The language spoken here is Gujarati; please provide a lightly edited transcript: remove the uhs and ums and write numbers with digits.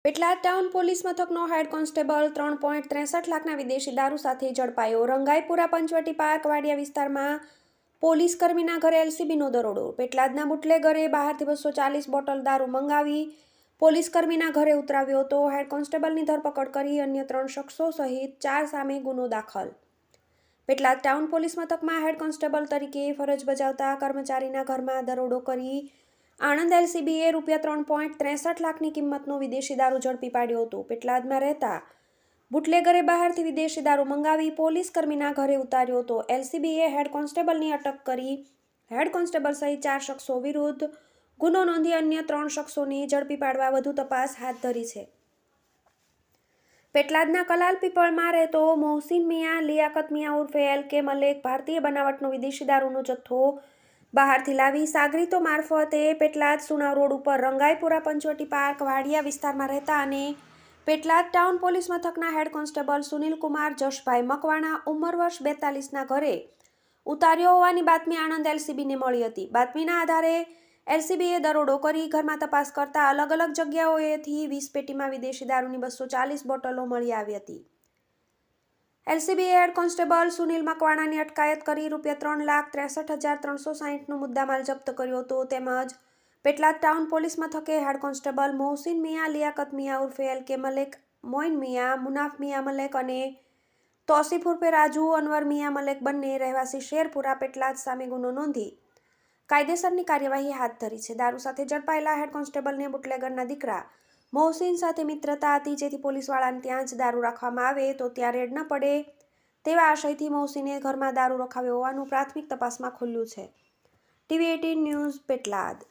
પેટલાદ ટાઉન પોલીસ મથકનો હેડ કોન્સ્ટેબલ 3.63 લાખના વિદેશી દારૂ સાથે ઝડપાયો। રંગાઈપુરા પંચવટી પાર્ક વાડિયા વિસ્તારમાં પોલીસ કર્મીના ઘરે એલસીબીનો દરોડો। પેટલાદના બુટલેગરે બહારથી 240 બોટલ દારૂ મંગાવી પોલીસ કર્મીના ઘરે ઉતરાવ્યો હતો। હેડ કોન્સ્ટેબલની ધરપકડ કરી અન્ય 3 શખ્સો સહિત 4 સામે ગુનો દાખલ। પેટલાદ ટાઉન પોલીસ મથકમાં હેડ કોન્સ્ટેબલ તરીકે ફરજ બજાવતા કર્મચારીના ઘરમાં દરોડો કરી આણંદ એલસીબીએ ₹3.63 લાખની કિંમતનો વિદેશી દારૂ ઝડપી પાડ્યો હતો। પેટલાદમાં રહેતા બુટલેગરે બહારથી વિદેશી દારૂ મંગાવી પોલીસ કર્મીના ઘરે ઉતાર્યો હતો। એલસીબીએ હેડ કોન્સ્ટેબલની અટક કરી હેડ કોન્સ્ટેબલ સહિત 4 શખ્સો વિરુદ્ધ ગુનો નોંધી અન્ય 3 શખ્સોને ઝડપી પાડવા વધુ તપાસ હાથ ધરી છે। પેટલાદના કલાલ પીપળમાં રહેતો મોહસિન મિયા લિયાકત મિયા ઉર્ફે એલકે મલેક ભારતીય બનાવટનો વિદેશી દારૂનો જથ્થો બહારથી લાવી સાગરીતો મારફતે પેટલાદ સુણાવ રોડ ઉપર રંગાઈપુરા પંચવટી પાર્ક વાડિયા વિસ્તારમાં રહેતા અને પેટલાદ ટાઉન પોલીસ મથકના હેડ કોન્સ્ટેબલ સુનિલકુમાર જશભાઈ મકવાણા ઉંમર વર્ષ 42ના ઘરે ઉતાર્યો હોવાની બાતમી આણંદ એલસીબીને મળી હતી। બાતમીના આધારે એલસીબીએ દરોડો કરી ઘરમાં તપાસ કરતા અલગ અલગ જગ્યાઓએથી 20 પેટીમાં વિદેશી દારૂની 240 બોટલો મળી આવી હતી। એલસીબીએ હેડ કોન્સ્ટેબલ સુનિલ મકવાણાની અટકાયત કરી ₹3,63,360નો મુદ્દામાલ જપ્ત કર્યો હતો। તેમજ પેટલાદ ટાઉન પોલીસ મથકે હેડ કોન્સ્ટેબલ મોહસિન મિયા લિયાકત મિયા ઉર્ફે એલકે મલેક, મોઇન મિયા, મુનાફ મિયા મલેક અને તોસીફ ઉર્ફે રાજુ અનવર મિયા મલેક બંને રહેવાસી શેરપુરા પેટલાદ સામે ગુનો નોંધી કાયદેસરની કાર્યવાહી હાથ ધરી છે। દારૂ સાથે ઝડપાયેલા હેડ કોન્સ્ટેબલને બુટલેગરના દીકરા મોહસિન સાથે મિત્રતા હતી, જેથી પોલીસવાળાને ત્યાં જ દારૂ રાખવામાં આવે તો ત્યાં રેડ ન પડે તેવા આશયથી મોહસિને ઘરમાં દારૂ રખાવ્યો હોવાનું પ્રાથમિક તપાસમાં ખુલ્યું છે। ટીવી18 ન્યૂઝ પેટલાદ।